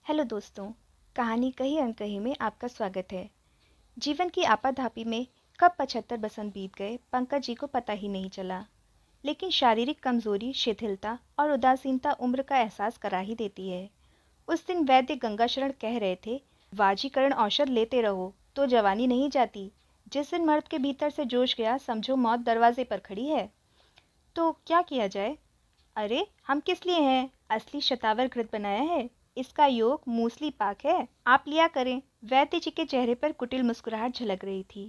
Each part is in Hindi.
हेलो दोस्तों। कहानी कही अनकही में आपका स्वागत है। जीवन की आपाधापी में कब 75 बसंत बीत गए पंकज जी को पता ही नहीं चला। लेकिन शारीरिक कमजोरी, शिथिलता और उदासीनता उम्र का एहसास करा ही देती है। उस दिन वैद्य गंगाशरण कह रहे थे, वाजीकरण औषध लेते रहो तो जवानी नहीं जाती। जिस दिन मर्द के भीतर से जोश गया, समझो मौत दरवाजे पर खड़ी है। तो क्या किया जाए? अरे हम किस लिए हैं? असली शतावर घृत बनाया है। इसका योग मूसली पाक है, आप लिया करें। वैद्य जी के चेहरे पर कुटिल मुस्कुराहट झलक रही थी।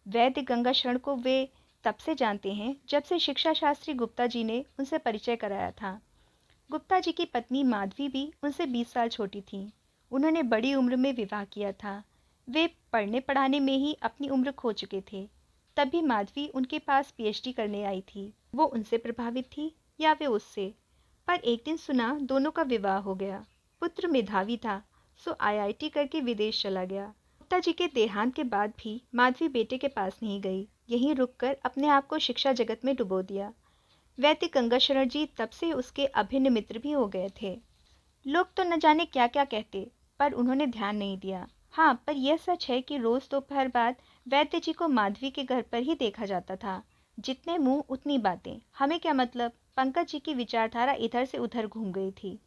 वैद्य गंगा शरण को वे तब से जानते हैं जब से शिक्षा शास्त्री गुप्ता जी ने उनसे परिचय कराया था। गुप्ता जी की पत्नी माधवी भी उनसे 20 साल छोटी थी। उन्होंने बड़ी उम्र में विवाह किया था। वे पढ़ने पढ़ाने में ही अपनी उम्र खो चुके थे। तभी माधवी उनके पास पीएचडी करने आई थी। वो उनसे प्रभावित थी या वे उससे। पर एक दिन सुना दोनों का विवाह हो गया। पुत्र मेधावी था, सो आईआईटी करके विदेश चला गया। गुप्ता जी के देहांत के बाद भी माधवी बेटे के पास नहीं गई, यहीं रुककर अपने आप को शिक्षा जगत में डुबो दिया। वैद्य गंगाशरण जी तब से उसके अभिन्न मित्र भी हो गए थे। लोग तो न जाने क्या क्या कहते, पर उन्होंने ध्यान नहीं दिया। हाँ, पर यह सच है कि रोज दोपहर बाद वैद्य जी को माधवी के घर पर ही देखा जाता था। जितने मुंह उतनी बातें, हमें क्या मतलब। पंकज जी की विचारधारा इधर से उधर घूम गई थी।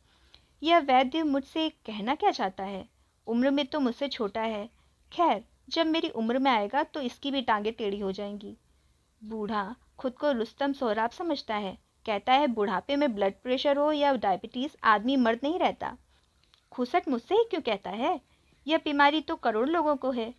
यह वैद्य मुझसे कहना क्या चाहता है? उम्र में तो मुझसे छोटा है। खैर, जब मेरी उम्र में आएगा तो इसकी भी टांगें टेढ़ी हो जाएंगी। बूढ़ा खुद को रुस्तम सोहराब समझता है। कहता है बुढ़ापे में ब्लड प्रेशर हो या डायबिटीज, आदमी मर्द नहीं रहता। खुसट मुझसे ही क्यों कहता है? यह बीमारी तो करोड़ लोगों को है।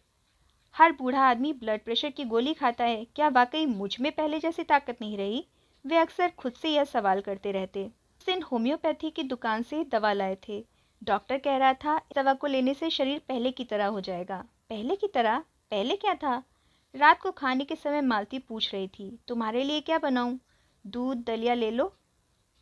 हर बूढ़ा आदमी ब्लड प्रेशर की गोली खाता है। क्या वाकई मुझ में पहले जैसी ताकत नहीं रही? वे अक्सर खुद से यह सवाल करते रहते। उस दिन होम्योपैथी की दुकान से दवा लाए थे। डॉक्टर कह रहा था इस दवा को लेने से शरीर पहले की तरह हो जाएगा। पहले की तरह? पहले क्या था? रात को खाने के समय मालती पूछ रही थी, तुम्हारे लिए क्या बनाऊं? दूध दलिया ले लो।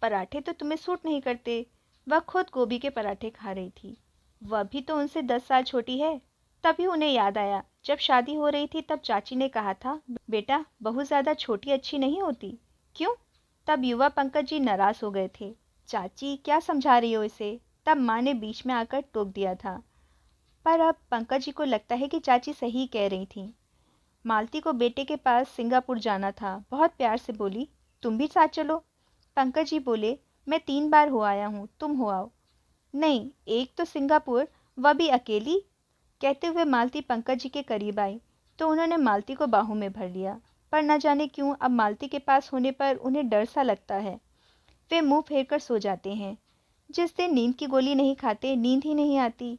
पराठे तो तुम्हें सूट नहीं करते। वह खुद गोभी के पराठे खा रही थी। वह भी तो उनसे 10 साल छोटी है। तभी उन्हें याद आया, जब शादी हो रही थी तब चाची ने कहा था, बेटा बहुत ज्यादा छोटी अच्छी नहीं होती। क्यों? तब युवा पंकज जी नाराज हो गए थे। चाची क्या समझा रही हो इसे? तब माँ ने बीच में आकर टोक दिया था। पर अब पंकज जी को लगता है कि चाची सही कह रही थी। मालती को बेटे के पास सिंगापुर जाना था। बहुत प्यार से बोली, तुम भी साथ चलो। पंकज जी बोले, मैं 3 बार हो आया हूँ, तुम हो आओ। नहीं, एक तो सिंगापुर, वह भी अकेली। कहते हुए मालती पंकज जी के करीब आई तो उन्होंने मालती को बाहों में भर लिया। पर न जाने क्यों अब मालती के पास होने पर उन्हें डर सा लगता है। वे मुंह फेर कर सो जाते हैं। जिस दिन नींद की गोली नहीं खाते, नींद ही नहीं आती।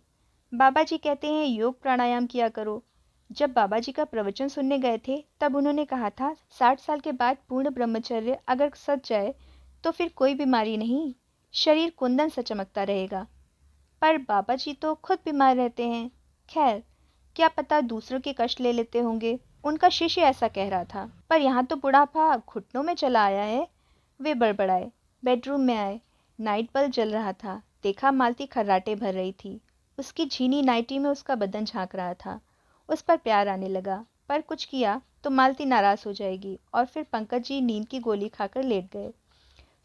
बाबा जी कहते हैं योग प्राणायाम किया करो। जब बाबा जी का प्रवचन सुनने गए थे तब उन्होंने कहा था 60 साल के बाद पूर्ण ब्रह्मचर्य अगर सच जाए तो फिर कोई बीमारी नहीं, शरीर कुंदन सा चमकता रहेगा। पर बाबा जी तो खुद बीमार रहते हैं। खैर, क्या पता दूसरों के कष्ट ले लेते होंगे। उनका शिष्य ऐसा कह रहा था। पर यहाँ तो बुढ़ापा घुटनों में चला आया है। वे बड़बड़ाए। बेडरूम में आए। नाइट बल्ब जल रहा था। देखा मालती खर्राटे भर रही थी। उसकी झीनी नाइटी में उसका बदन झांक रहा था। उस पर प्यार आने लगा। पर कुछ किया तो मालती नाराज हो जाएगी। और फिर पंकज जी नींद की गोली खाकर लेट गए।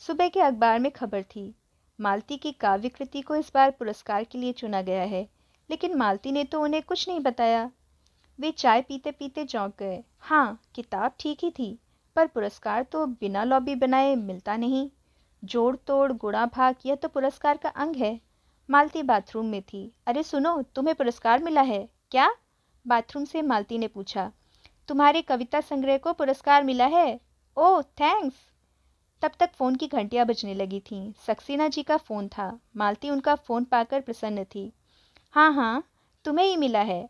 सुबह के अखबार में खबर थी, मालती की काव्य कृति को इस बार पुरस्कार के लिए चुना गया है। लेकिन मालती ने तो उन्हें कुछ नहीं बताया। वे चाय पीते पीते चौंक गए। हाँ, किताब ठीक ही थी, पर पुरस्कार तो बिना लॉबी बनाए मिलता नहीं। जोड़ तोड़ गुणा भाग, यह तो पुरस्कार का अंग है। मालती बाथरूम में थी। अरे सुनो, तुम्हें पुरस्कार मिला है क्या? बाथरूम से मालती ने पूछा। तुम्हारे कविता संग्रह को पुरस्कार मिला है। ओह थैंक्स। तब तक फोन की घंटियां बजने लगी थीं। सक्सेना जी का फोन था। मालती उनका फोन पाकर प्रसन्न थी। हाँ हाँ, तुम्हें ही मिला है।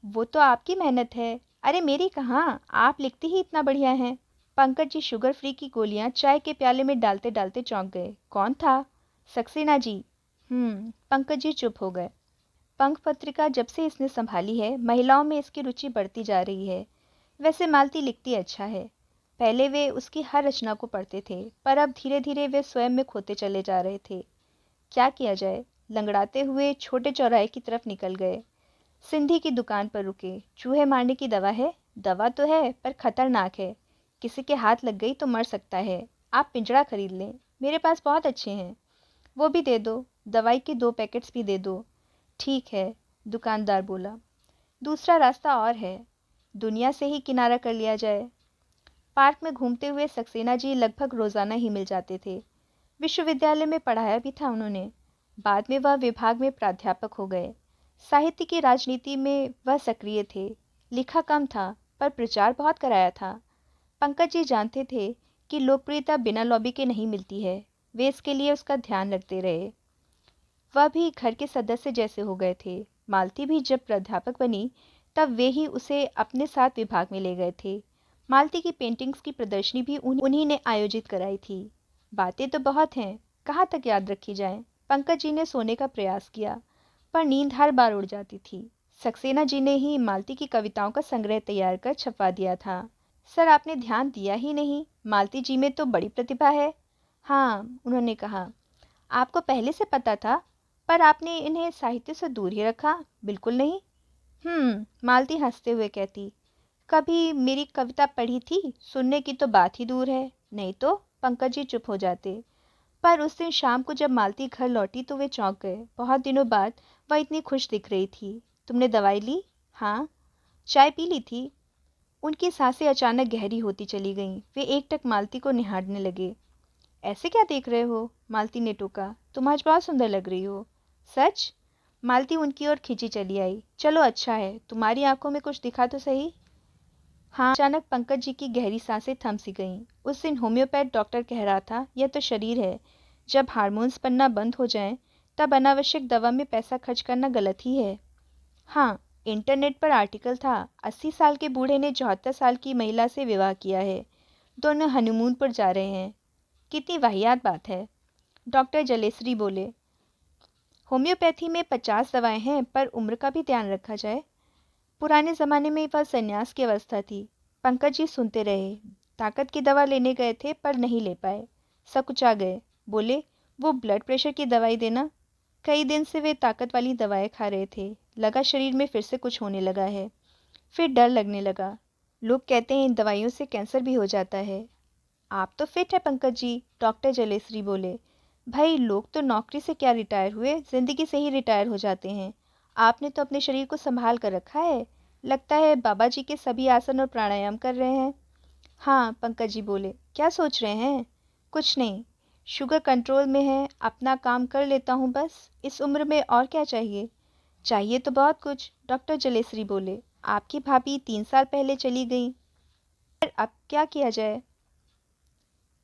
वो तो आपकी मेहनत है। अरे मेरी कहाँ, आप लिखती ही इतना बढ़िया हैं। पंकज जी शुगर फ्री की गोलियां चाय के प्याले में डालते डालते चौंक गए। कौन था? सक्सेना जी। पंकज जी चुप हो गए। पंख पत्रिका जब से इसने संभाली है, महिलाओं में इसकी रुचि बढ़ती जा रही है। वैसे मालती लिखती अच्छा है। पहले वे उसकी हर रचना को पढ़ते थे, पर अब धीरे धीरे वे स्वयं में खोते चले जा रहे थे। क्या किया जाए? लंगड़ाते हुए छोटे चौराहे की तरफ निकल गए। सिंधी की दुकान पर रुके। चूहे मारने की दवा है? दवा तो है, पर खतरनाक है। किसी के हाथ लग गई तो मर सकता है। आप पिंजड़ा खरीद लें, मेरे पास बहुत अच्छे हैं। वो भी दे दो। दवाई के 2 पैकेट्स भी दे दो। ठीक है, दुकानदार बोला। दूसरा रास्ता और है, दुनिया से ही किनारा कर लिया जाए। पार्क में घूमते हुए सक्सेना जी लगभग रोजाना ही मिल जाते थे। विश्वविद्यालय में पढ़ाया भी था उन्होंने। बाद में वह विभाग में प्राध्यापक हो गए। साहित्य की राजनीति में वह सक्रिय थे। लिखा कम था पर प्रचार बहुत कराया था। पंकज जी जानते थे कि लोकप्रियता बिना लॉबी के नहीं मिलती है। वे इसके लिए उसका ध्यान रखते रहे। वह भी घर के सदस्य जैसे हो गए थे। मालती भी जब प्राध्यापक बनी तब वे ही उसे अपने साथ विभाग में ले गए थे। मालती की पेंटिंग्स की प्रदर्शनी भी उन्हीं ने आयोजित कराई थी। बातें तो बहुत हैं, कहाँ तक याद रखी जाएं? पंकज जी ने सोने का प्रयास किया पर नींद हर बार उड़ जाती थी। सक्सेना जी ने ही मालती की कविताओं का संग्रह तैयार कर छपवा दिया था। सर, आपने ध्यान दिया ही नहीं, मालती जी में तो बड़ी प्रतिभा है। हाँ, उन्होंने कहा। आपको पहले से पता था, पर आपने इन्हें साहित्य से दूर ही रखा। बिल्कुल नहीं। मालती हंसते हुए कहती, कभी मेरी कविता पढ़ी थी? सुनने की तो बात ही दूर है। नहीं तो। पंकज जी चुप हो जाते। पर उस दिन शाम को जब मालती घर लौटी तो वे चौंक गए। बहुत दिनों बाद वह इतनी खुश दिख रही थी। तुमने दवाई ली? हाँ। चाय पी ली थी? उनकी सांसें अचानक गहरी होती चली गईं। वे एकटक मालती को निहारने लगे। ऐसे क्या देख रहे हो? मालती ने टोका। तुम आज बहुत सुंदर लग रही हो। सच? मालती उनकी ओर खींची चली आई। चलो अच्छा है, तुम्हारी आंखों में कुछ दिखा तो सही। हाँ। अचानक पंकज जी की गहरी सांसें थम सी गईं। उस दिन होम्योपैथ डॉक्टर कह रहा था, यह तो शरीर है। जब हार्मोन्स बनना बंद हो जाएं, तब अनावश्यक दवा में पैसा खर्च करना गलत ही है। हाँ, इंटरनेट पर आर्टिकल था, 80 साल के बूढ़े ने 74 साल की महिला से विवाह किया है। दोनों हनीमून पर जा रहे हैं। कितनी वाहियात बात है। डॉक्टर जलेसरी बोले। होम्योपैथी में 50 दवाएं हैं, पर उम्र का भी ध्यान रखा जाए। पुराने जमाने में वह संन्यास की अवस्था थी। पंकज जी सुनते रहे। ताकत की दवा लेने गए थे पर नहीं ले पाए। सकुचा गए। बोले, वो ब्लड प्रेशर की दवाई देना। कई दिन से वे ताकत वाली दवाएं खा रहे थे। लगा शरीर में फिर से कुछ होने लगा है। फिर डर लगने लगा। लोग कहते हैं इन दवाइयों से कैंसर भी हो जाता है। आप तो फिट है पंकज जी, डॉक्टर जलेसरी बोले। भाई, लोग तो नौकरी से क्या रिटायर हुए, जिंदगी से ही रिटायर हो जाते हैं। आपने तो अपने शरीर को संभाल कर रखा है। लगता है बाबा जी के सभी आसन और प्राणायाम कर रहे हैं। हाँ, पंकज जी बोले। क्या सोच रहे हैं? कुछ नहीं, शुगर कंट्रोल में है, अपना काम कर लेता हूँ बस। इस उम्र में और क्या चाहिए? चाहिए तो बहुत कुछ, डॉक्टर जलेसरी बोले। आपकी भाभी 3 साल पहले चली गई। फिर अब क्या किया जाए?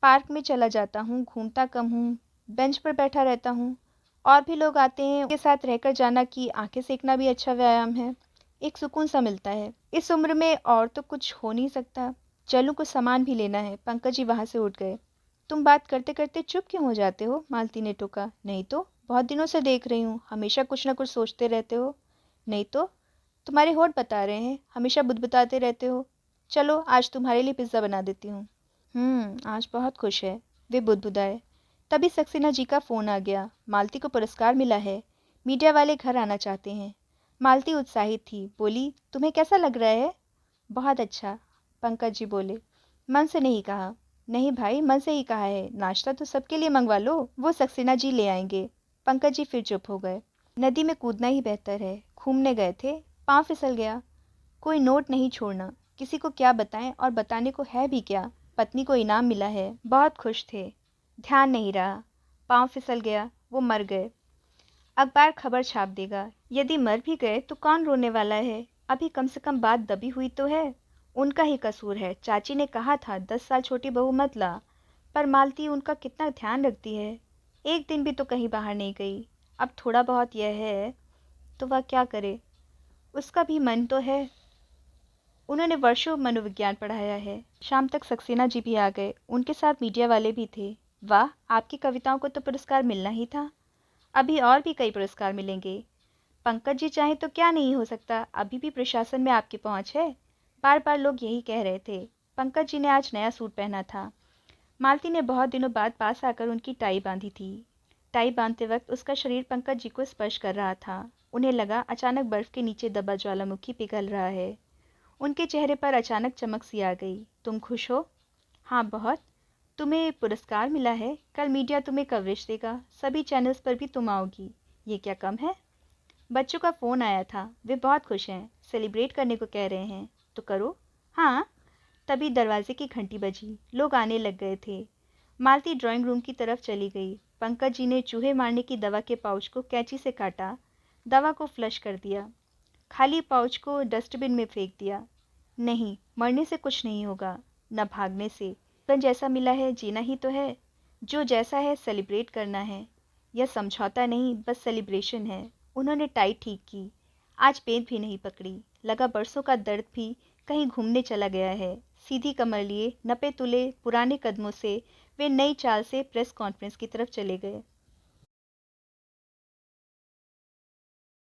पार्क में चला जाता हूँ, घूमता कम हूँ, बेंच पर बैठा रहता हूँ। और भी लोग आते हैं, उनके साथ रहकर जाना कि आंखें सेकना भी अच्छा व्यायाम है। एक सुकून सा मिलता है। इस उम्र में और तो कुछ हो नहीं सकता। चलूं, कुछ सामान भी लेना है। पंकज जी वहां से उठ गए। तुम बात करते करते चुप क्यों हो जाते हो? मालती ने टोका। नहीं तो, बहुत दिनों से देख रही हूँ, हमेशा कुछ ना कुछ सोचते रहते हो। नहीं तो, तुम्हारे होठ बता रहे हैं, हमेशा बुदबुदाते रहते हो। चलो, आज तुम्हारे लिए पिज्ज़ा बना देती हूँ। आज बहुत खुश है, वे बुदबुदाए। तभी सक्सेना जी का फोन आ गया। मालती को पुरस्कार मिला है, मीडिया वाले घर आना चाहते हैं। मालती उत्साहित थी, बोली, तुम्हें कैसा लग रहा है? बहुत अच्छा, पंकज जी बोले। मन से नहीं कहा। नहीं भाई, मन से ही कहा है। नाश्ता तो सबके लिए मंगवा लो, वो सक्सेना जी ले आएंगे। पंकज जी फिर चुप हो गए। नदी में कूदना ही बेहतर है। घूमने गए थे, पाँव फिसल गया। कोई नोट नहीं छोड़ना। किसी को क्या बताएं, और बताने को है भी क्या? पत्नी को इनाम मिला है, बहुत खुश थे। ध्यान नहीं रहा, पाँव फिसल गया, वो मर गए। अखबार खबर छाप देगा। यदि मर भी गए तो कौन रोने वाला है? अभी कम से कम बात दबी हुई तो है। उनका ही कसूर है। चाची ने कहा था 10 साल छोटी बहू मत ला, पर मालती उनका कितना ध्यान रखती है। एक दिन भी तो कहीं बाहर नहीं गई। अब थोड़ा बहुत यह है तो वह क्या करे? उसका भी मन तो है। उन्होंने वर्षों मनोविज्ञान पढ़ाया है। शाम तक सक्सेना जी भी आ गए। उनके साथ मीडिया वाले भी थे। वाह, आपकी कविताओं को तो पुरस्कार मिलना ही था। अभी और भी कई पुरस्कार मिलेंगे। पंकज जी चाहें तो क्या नहीं हो सकता। अभी भी प्रशासन में आपकी पहुंच है। बार बार लोग यही कह रहे थे। पंकज जी ने आज नया सूट पहना था। मालती ने बहुत दिनों बाद पास आकर उनकी टाई बांधी थी। टाई बांधते वक्त उसका शरीर पंकज जी को स्पर्श कर रहा था। उन्हें लगा अचानक बर्फ के नीचे दबा ज्वालामुखी पिघल रहा है। उनके चेहरे पर अचानक चमक सी आ गई। तुम खुश हो? हाँ, बहुत। तुम्हें पुरस्कार मिला है, कल मीडिया तुम्हें कवरेज देगा, सभी चैनल्स पर भी तुम आओगी। ये क्या कम है? बच्चों का फ़ोन आया था, वे बहुत खुश हैं, सेलिब्रेट करने को कह रहे हैं। तो करो। हाँ। तभी दरवाजे की घंटी बजी, लोग आने लग गए थे। मालती ड्राइंग रूम की तरफ चली गई। पंकज जी ने चूहे मारने की दवा के पाउच को कैंची से काटा, दवा को फ्लश कर दिया, खाली पाउच को डस्टबिन में फेंक दिया। नहीं, मरने से कुछ नहीं होगा, न भागने से। जीवन जैसा मिला है जीना ही तो है, जो जैसा है सेलिब्रेट करना है। यह समझौता नहीं, बस सेलिब्रेशन है। उन्होंने टाई ठीक की, आज पेट भी नहीं पकड़ी, लगा बरसों का दर्द भी कहीं घूमने चला गया है। सीधी कमर लिए, नपे तुले पुराने कदमों से वे नई चाल से प्रेस कॉन्फ्रेंस की तरफ चले गए।